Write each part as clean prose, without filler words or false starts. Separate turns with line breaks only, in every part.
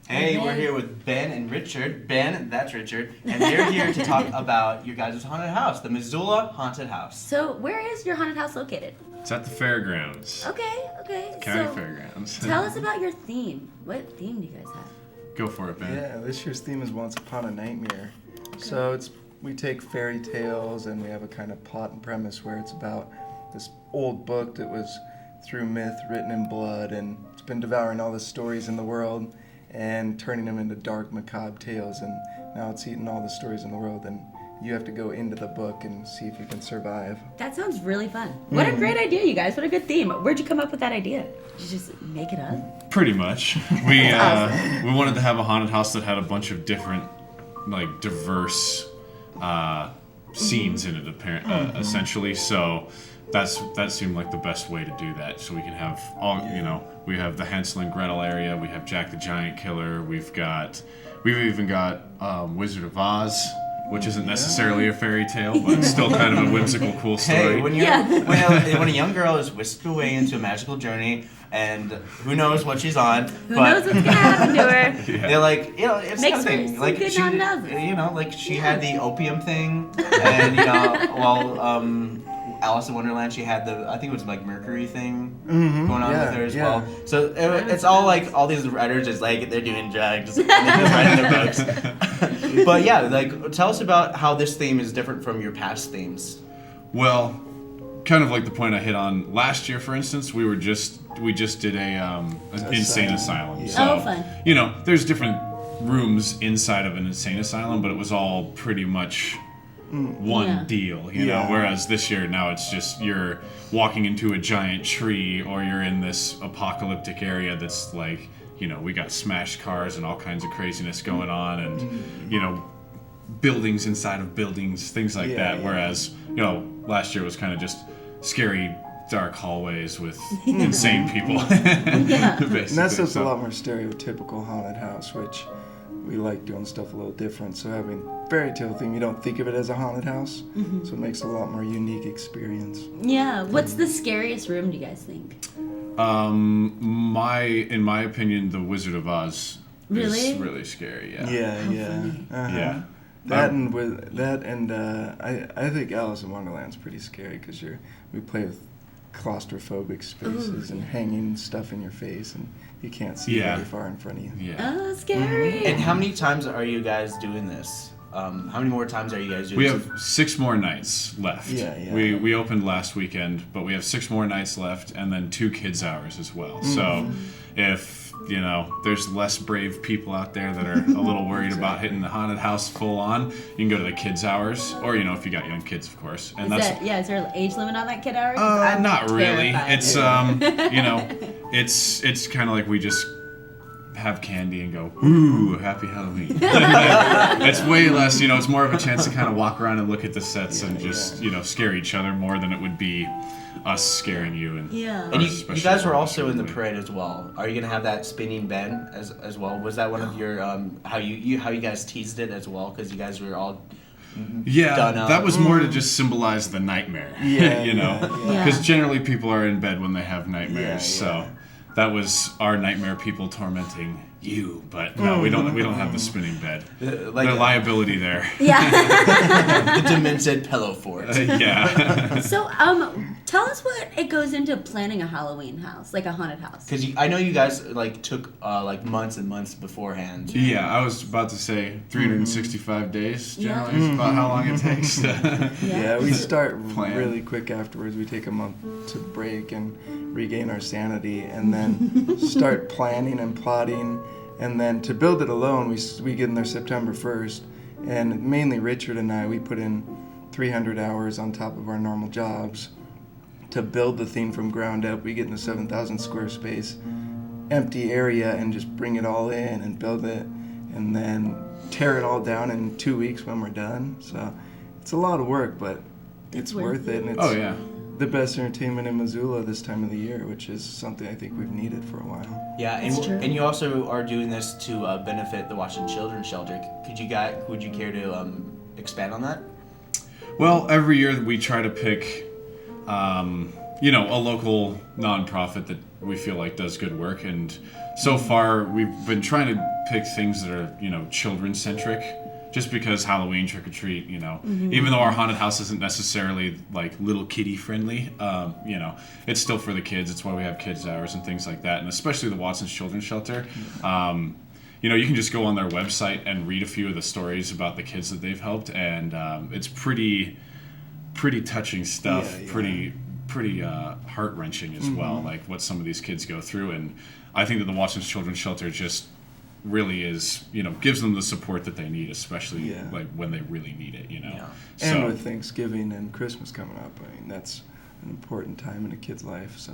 Hey, we're here with Ben and Richard. Ben, that's Richard, and they're here to talk about your guys' haunted house, the Missoula Haunted House.
So, where is your haunted house located?
It's at the fairgrounds.
Okay.
County
So,
fairgrounds.
tell us about your theme. What theme do you guys have?
Go for it, Ben.
Yeah, this year's theme is Once Upon a Nightmare. So we take fairy tales and we have a kind of plot and premise where it's about this old book that was through myth written in blood, and it's been devouring all the stories in the world and turning them into dark, macabre tales, and now it's eating all the stories in the world, and you have to go into the book and see if you can survive.
That sounds really fun. What a great idea, you guys. What a good theme. Where'd you come up with that idea? Did you just make it up?
Pretty much. We wanted to have a haunted house that had a bunch of different, like, diverse scenes in it, essentially. So that seemed like the best way to do that. So we can have all, we have the Hansel and Gretel area. We have Jack the Giant Killer. We've even got Wizard of Oz, which isn't necessarily a fairy tale, but it's still kind of a whimsical, cool story.
Hey, when a young girl is whisked away into a magical journey, and who knows what she's on,
Who knows what's gonna happen to her?
Yeah.
they're like, it's
Makes
something.
for
Like
some good
she,
non-houses.
she had the opium thing, and Alice in Wonderland, she had I think it was like Mercury thing going on with her as well. So it's all like all these writers just like they're doing drugs and they're just writing their books. But yeah, like tell us about how this theme is different from your past themes.
Well, kind of like the point I hit on last year, for instance, we just did an insane asylum.
Yeah.
So,
Oh, fun.
There's different rooms inside of an insane asylum, but it was all pretty much one deal,
Yeah.
Whereas this year, now it's just you're walking into a giant tree, or you're in this apocalyptic area that's like, we got smashed cars and all kinds of craziness going on, and buildings inside of buildings, things like that. Whereas last year was kind of just scary, dark hallways with insane people. Basically.
And that's just a lot more stereotypical haunted house, which we like doing stuff a little different. So having fairy tale theme, you don't think of it as a haunted house, so it makes it a lot more unique experience.
Yeah. What's the scariest room, do you guys think?
In my opinion, the Wizard of Oz
Really?
is really scary. Yeah.
Yeah. Uh-huh.
Yeah.
I think Alice in Wonderland's pretty scary because we play with claustrophobic spaces and hanging stuff in your face, and you can't see very far in front of you.
Yeah.
Oh, scary.
And how many times are you guys doing this? How many more times are you guys doing
We
this?
have 6 more nights left.
Yeah.
We opened last weekend, but we have 6 more nights left, and then 2 kids' hours as well. So if there's less brave people out there that are a little worried about hitting the haunted house full on, you can go to the kids' hours, or if you got young kids, of course. And
Is there an age limit on that kid hour?
not really.
terrified.
It's it's kind of like we just have candy and go, ooh, happy Halloween. It's way less, it's more of a chance to kind of walk around and look at the sets and just, scare each other more than it would be us scaring you. And
And you guys were also in the parade as well. Are you gonna have that spinning Ben as well? Was that one of your how you guys teased it as well? Because you guys were all done up.
that was more to just symbolize the nightmare. Because generally people are in bed when they have nightmares. So that was our nightmare, people tormenting you, but no, we don't have the spinning bed. The liability there.
Yeah.
the demented pillow fort.
Yeah.
So, tell us what it goes into planning a Halloween house, like a haunted house.
Because I know you guys took months and months beforehand.
Yeah, I was about to say 365 days generally is about how long it takes.
Yeah, we start really quick afterwards. We take a month to break and regain our sanity, and then start planning and plotting. And then to build it alone, we get in there September 1st, and mainly Richard and I, we put in 300 hours on top of our normal jobs to build the theme from ground up. We get in a 7,000 square space empty area and just bring it all in and build it, and then tear it all down in 2 weeks when we're done. So it's a lot of work, but it's worth it, and it's the best entertainment in Missoula this time of the year, which is something I think we've needed for a while.
Yeah, and you also are doing this to benefit the Washington Children's Shelter. Would you care to expand on that?
Well, every year we try to pick, a local nonprofit that we feel like does good work, and so far we've been trying to pick things that are, you know, children centric. Just because Halloween trick or treat, you know, even though our haunted house isn't necessarily like little kiddie friendly, you know, it's still for the kids. It's why we have kids hours and things like that, and especially the Watson's Children's Shelter. You know, you can just go on their website and read a few of the stories about the kids that they've helped, and it's pretty touching stuff. Pretty heart wrenching as well. Like what some of these kids go through, and I think that the Watson's Children's Shelter just really is, you know, gives them the support that they need, especially like when they really need it, you know.
Yeah.
And with Thanksgiving and Christmas coming up, I mean, that's an important time in a kid's life. So.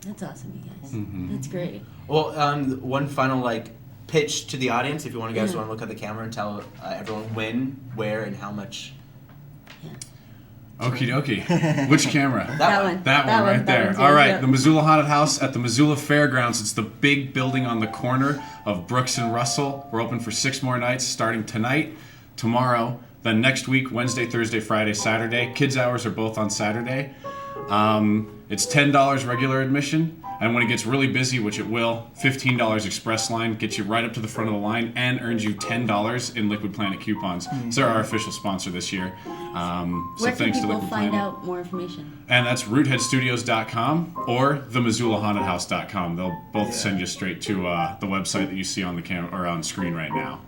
That's awesome, you guys. That's great.
Well, one final like pitch to the audience, if you want to guys want to look at the camera and tell everyone when, where, and how much.
Okie dokie. Which camera?
That one.
That one right there.
Too,
All right,
yep.
the Missoula Haunted House at the Missoula Fairgrounds. It's the big building on the corner of Brooks and Russell. We're open for 6 more nights, starting tonight, tomorrow, then next week, Wednesday, Thursday, Friday, Saturday. Kids' hours are both on Saturday. It's $10 regular admission, and when it gets really busy, which it will, $15 express line gets you right up to the front of the line and earns you $10 in Liquid Planet coupons. So they're our official sponsor this year.
Where can people find out more information?
And that's rootheadstudios.com or themissoulahauntedhouse.com. They'll both send you straight to the website that you see on the camera or on screen right now.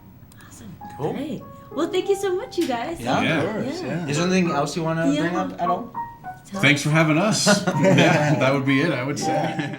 Awesome.
Cool.
Great. Well, thank you so much, you guys.
Yeah.
Of course, yeah.
Is there anything else you want to bring up at all?
Thanks for having us. Yeah, that would be it, I would say.